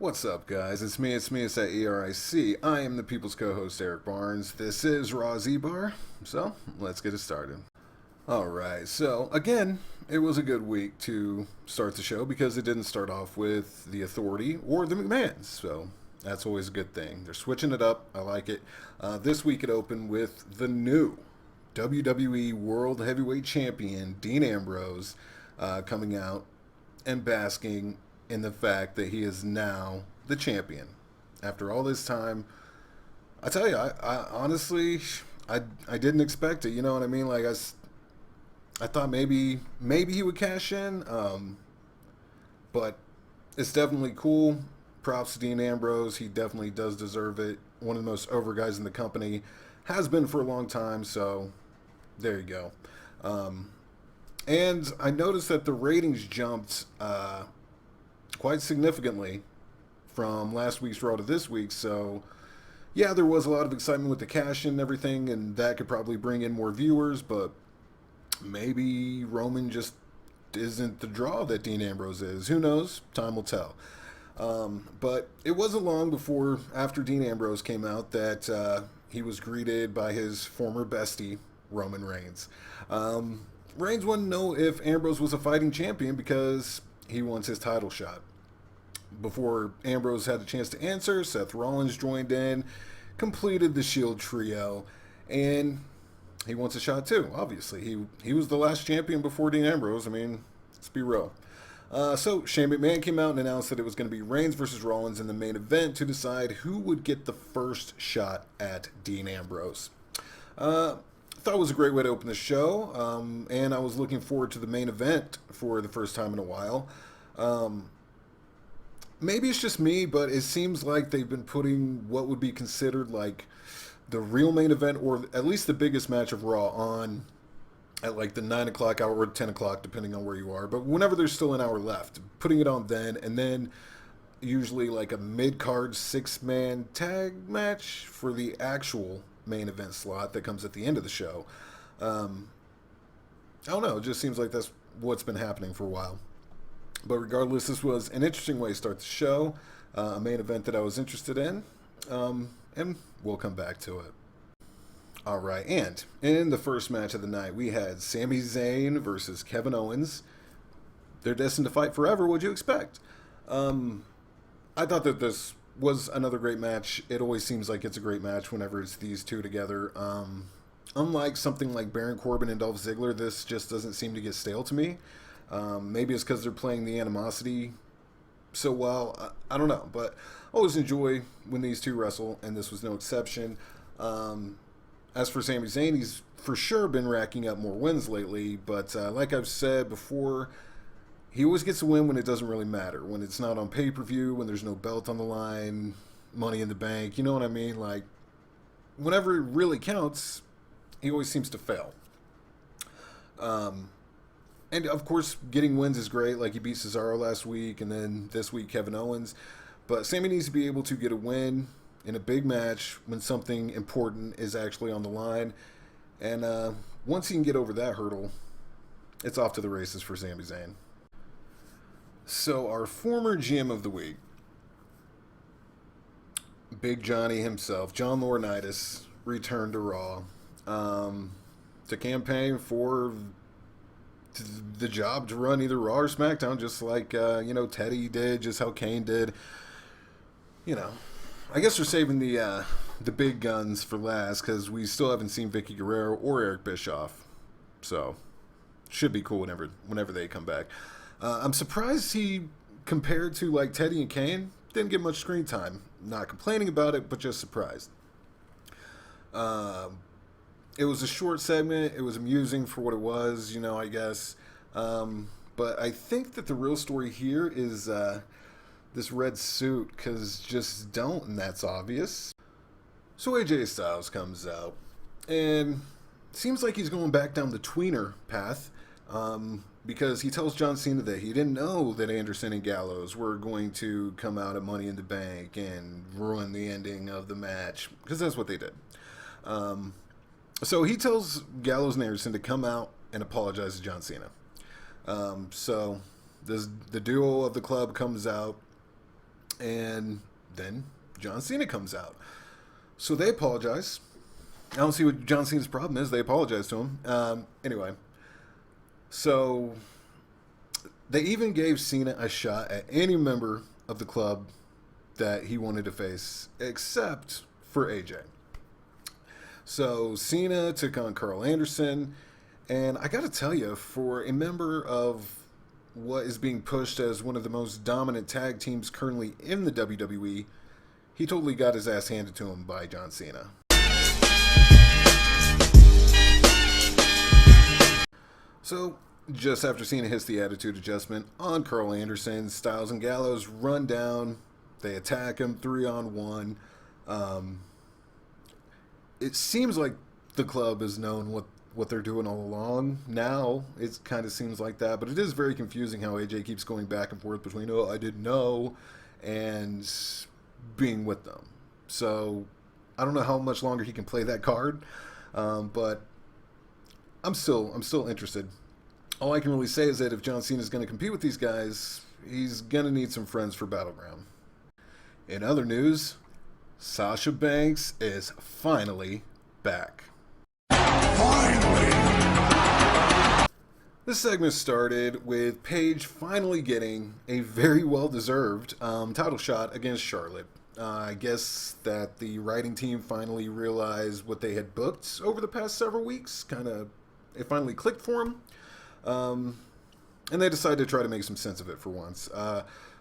What's up, guys? It's at ERIC. I am the People's co-host, Eric Barnes. This is Raw's EBar, so let's get it started. Alright, so again, it was a good week to start the show because it didn't start off with the Authority or the McMahons, so that's always a good thing. They're switching it up. I like it. This week it opened with the new WWE World Heavyweight Champion, Dean Ambrose, coming out and basking in the fact that he is now the champion. After all this time, I tell you, I honestly, I didn't expect it. You know what I mean? Like I thought maybe he would cash in, but it's definitely cool. Props to Dean Ambrose. He definitely does deserve it. One of the most over guys in the company. Has been for a long time, so there you go. And I noticed that the ratings jumped quite significantly from last week's Raw to this week, so yeah, there was a lot of excitement with the cash in and everything, and that could probably bring in more viewers, but maybe Roman just isn't the draw that Dean Ambrose is. Who knows? Time will tell. But it wasn't long after Dean Ambrose came out that he was greeted by his former bestie, Roman Reigns. Reigns wanted to know if Ambrose was a fighting champion because he wants his title shot. Before Ambrose had a chance to answer, Seth Rollins joined in, completed the Shield trio, and he wants a shot too, obviously. He was the last champion before Dean Ambrose. I mean, let's be real. So Shane McMahon came out and announced that it was going to be Reigns versus Rollins in the main event to decide who would get the first shot at Dean Ambrose. Thought it was a great way to open the show, and I was looking forward to the main event for the first time in a while. Maybe it's just me, but it seems like they've been putting what would be considered like the real main event, or at least the biggest match of Raw, on at like the 9 o'clock hour or 10 o'clock, depending on where you are. But whenever there's still an hour left, putting it on then, and then usually like a mid-card 6-man tag match for the actual main event slot that comes at the end of the show. I don't know, it just seems like that's what's been happening for a while. But regardless, this was an interesting way to start the show, a main event that I was interested in, and we'll come back to it. All right, and in the first match of the night, we had Sami Zayn versus Kevin Owens. They're destined to fight forever. What'd you expect? I thought that this was another great match. It always seems like it's a great match whenever it's these two together. Unlike something like Baron Corbin and Dolph Ziggler, this just doesn't seem to get stale to me. Maybe it's because they're playing the animosity so well. I don't know, but I always enjoy when these two wrestle, and this was no exception. As for Sami Zayn, he's for sure been racking up more wins lately, but like I've said before, he always gets a win when it doesn't really matter. When it's not on pay-per-view, when there's no belt on the line, money in the bank, you know what I mean? Like, whenever it really counts, he always seems to fail. And of course, getting wins is great. Like, he beat Cesaro last week, and then this week Kevin Owens. But Sami needs to be able to get a win in a big match when something important is actually on the line. And once he can get over that hurdle, it's off to the races for Sami Zayn. So our former GM of the week, Big Johnny himself, John Laurinaitis, returned to Raw to campaign for the job to run either Raw or SmackDown, just like Teddy did, just how Kane did. I guess we're saving the big guns for last because we still haven't seen Vicky Guerrero or Eric Bischoff, so should be cool whenever they come back. I'm surprised he, compared to like Teddy and Kane, didn't get much screen time. Not complaining about it, but just surprised. It was a short segment. It was amusing for what it was, I guess. But I think that the real story here is this red suit, because just don't, and that's obvious. So AJ Styles comes out, and seems like he's going back down the tweener path, because he tells John Cena that he didn't know that Anderson and Gallows were going to come out at Money in the Bank and ruin the ending of the match, because that's what they did. So he tells Gallows and Anderson to come out and apologize to John Cena. So the duo of the club comes out, And then John Cena comes out. So they apologize. I don't see what John Cena's problem is. They apologize to him. Anyway, so they even gave Cena a shot at any member of the club that he wanted to face, except for AJ. So Cena took on Carl Anderson, and I got to tell you, for a member of what is being pushed as one of the most dominant tag teams currently in the WWE, he totally got his ass handed to him by John Cena. So, just after Cena hits the attitude adjustment on Carl Anderson, Styles and Gallows run down. They attack him 3-on-1. It seems like the club has known what they're doing all along. Now, it kind of seems like that. But it is very confusing how AJ keeps going back and forth between, oh, I didn't know, and being with them. So, I don't know how much longer he can play that card. But I'm still interested. All I can really say is that if John Cena is going to compete with these guys, he's going to need some friends for Battleground. In other news, Sasha Banks is finally back. Finally! This segment started with Paige finally getting a very well-deserved title shot against Charlotte. I guess that the writing team finally realized what they had booked over the past several weeks. It finally clicked for them. And they decided to try to make some sense of it for once.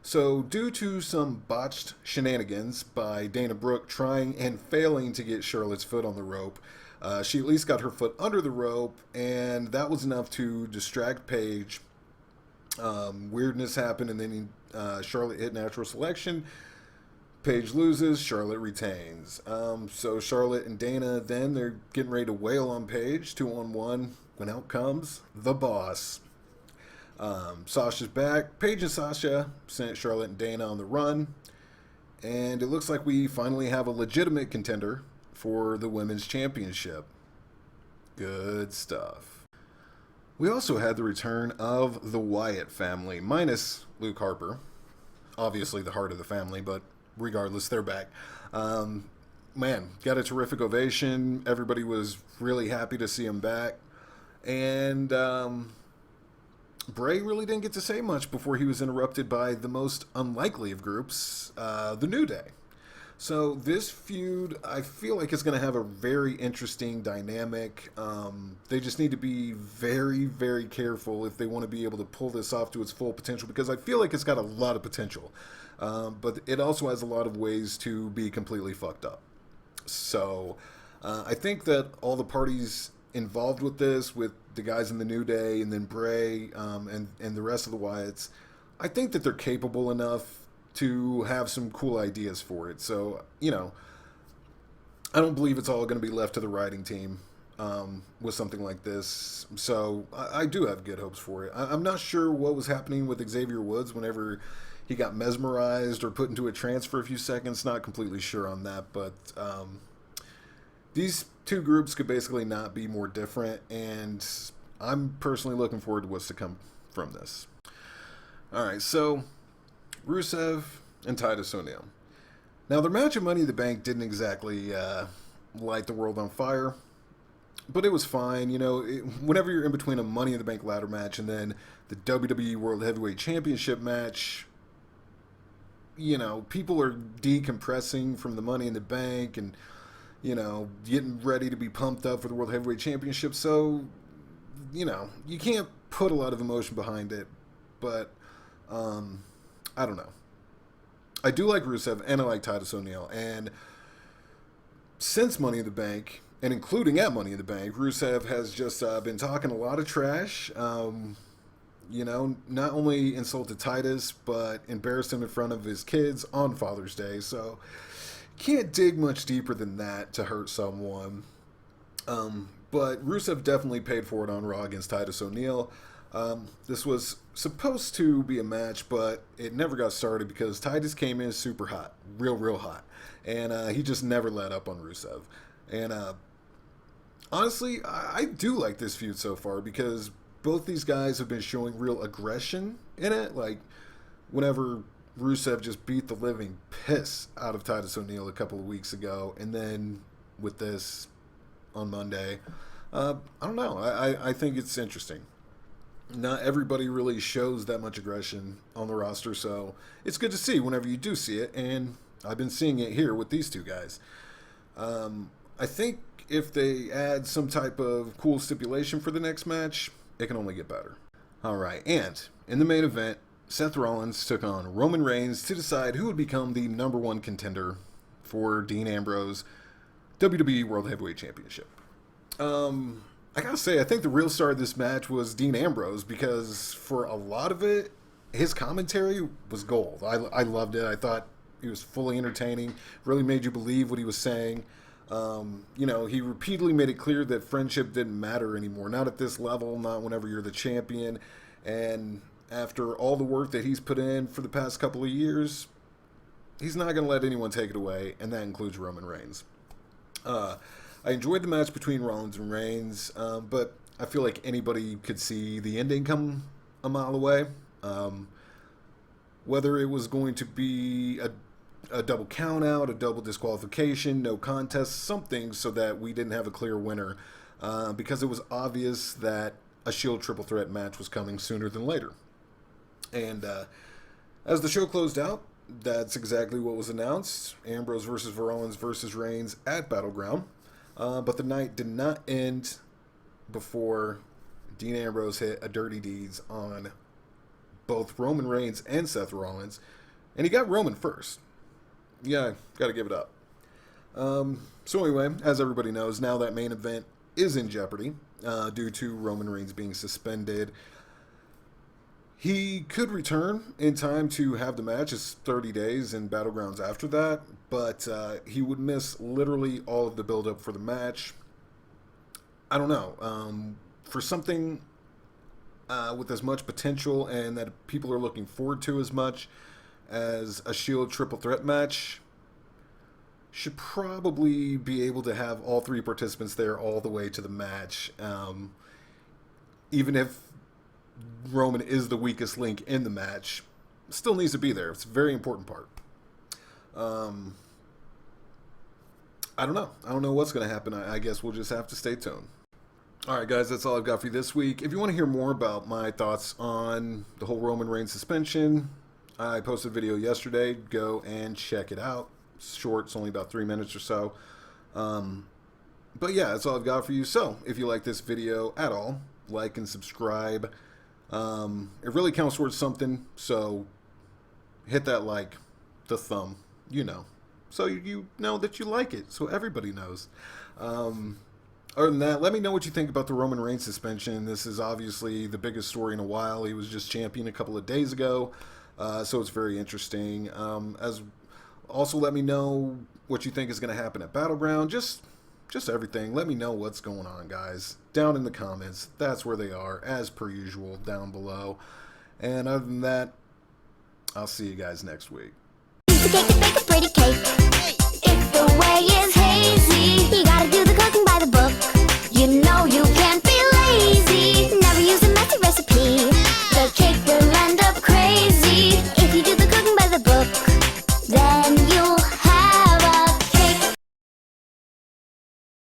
So due to some botched shenanigans by Dana Brooke trying and failing to get Charlotte's foot on the rope, she at least got her foot under the rope, and that was enough to distract Paige. Weirdness happened, and then Charlotte hit natural selection. Paige loses, Charlotte retains. So Charlotte and Dana, then they're getting ready to wail on Paige, 2-on-1, when out comes the boss. Sasha's back. Paige and Sasha sent Charlotte and Dana on the run, and it looks like we finally have a legitimate contender for the Women's Championship. Good stuff. We also had the return of the Wyatt family, minus Luke Harper. Obviously the heart of the family, but regardless, they're back. Man, got a terrific ovation. Everybody was really happy to see him back. And Bray really didn't get to say much before he was interrupted by the most unlikely of groups, the New Day. So this feud, I feel like it's going to have a very interesting dynamic. They just need to be very, very careful if they want to be able to pull this off to its full potential, because I feel like it's got a lot of potential. But it also has a lot of ways to be completely fucked up. So I think that all the parties involved with this, with the guys in the New Day and then Bray and the rest of the Wyatts, I think that they're capable enough to have some cool ideas for it. So, I don't believe it's all going to be left to the writing team with something like this. So I do have good hopes for it. I'm not sure what was happening with Xavier Woods whenever he got mesmerized or put into a trance for a few seconds. Not completely sure on that, but these two groups could basically not be more different, and I'm personally looking forward to what's to come from this. All right, so Rusev and Titus O'Neil. Now, their match at Money in the Bank didn't exactly light the world on fire, but it was fine. Whenever you're in between a Money in the Bank ladder match and then the WWE World Heavyweight Championship match, people are decompressing from the Money in the Bank and getting ready to be pumped up for the World Heavyweight Championship. So, you can't put a lot of emotion behind it. But, I don't know. I do like Rusev, and I like Titus O'Neil. And since Money in the Bank, and including at Money in the Bank, Rusev has just been talking a lot of trash. Not only insulted Titus, but embarrassed him in front of his kids on Father's Day. So, can't dig much deeper than that to hurt someone. But Rusev definitely paid for it on Raw against Titus O'Neil. This was supposed to be a match, but it never got started because Titus came in super hot. Real hot. And he just never let up on Rusev. And honestly, I do like this feud so far because both these guys have been showing real aggression in it. Like, whenever Rusev just beat the living piss out of Titus O'Neil a couple of weeks ago, and then with this on Monday, I don't know. I think it's interesting. Not everybody really shows that much aggression on the roster, so it's good to see whenever you do see it, and I've been seeing it here with these two guys. I think if they add some type of cool stipulation for the next match, it can only get better. All right, and in the main event, Seth Rollins took on Roman Reigns to decide who would become the #1 contender for Dean Ambrose WWE World Heavyweight Championship. I gotta say, I think the real star of this match was Dean Ambrose, because for a lot of it, his commentary was gold. I loved it. I thought he was fully entertaining, really made you believe what he was saying. He repeatedly made it clear that friendship didn't matter anymore. Not at this level, not whenever you're the champion. And after all the work that he's put in for the past couple of years, he's not going to let anyone take it away, and that includes Roman Reigns. I enjoyed the match between Rollins and Reigns, but I feel like anybody could see the ending come a mile away. Whether it was going to be a double count out, a double disqualification, no contest, something so that we didn't have a clear winner, because it was obvious that a Shield triple threat match was coming sooner than later. And as the show closed out, that's exactly what was announced. Ambrose versus Rollins versus Reigns at Battleground. But the night did not end before Dean Ambrose hit a Dirty Deeds on both Roman Reigns and Seth Rollins. And he got Roman first. Yeah, got to give it up. So anyway, as everybody knows, now that main event is in jeopardy due to Roman Reigns being suspended. He could return in time to have the match. It's 30 days in Battlegrounds after that, but he would miss literally all of the build-up for the match. I don't know. For something with as much potential and that people are looking forward to as much as a Shield triple threat match, should probably be able to have all three participants there all the way to the match. Even if Roman is the weakest link in the match, still needs to be there. It's a very important part. I don't know. I don't know what's going to happen. I guess we'll just have to stay tuned. All right, guys, that's all I've got for you this week. If you want to hear more about my thoughts on the whole Roman Reigns suspension, I posted a video yesterday. Go and check it out. It's short. It's only about 3 minutes or so. But yeah, that's all I've got for you. So if you like this video at all, like and subscribe. It really counts towards something, so hit that like, the thumb, so you know that you like it, so everybody knows. Other than that, let me know what you think about the Roman Reigns suspension. This is obviously the biggest story in a while. He was just champion a couple of days ago, so it's very interesting. Also, let me know what you think is going to happen at Battleground. Just everything. Let me know what's going on, guys. Down in the comments. That's where they are, as per usual, down below. And other than that, I'll see you guys next week. If the way is hazy, you gotta do the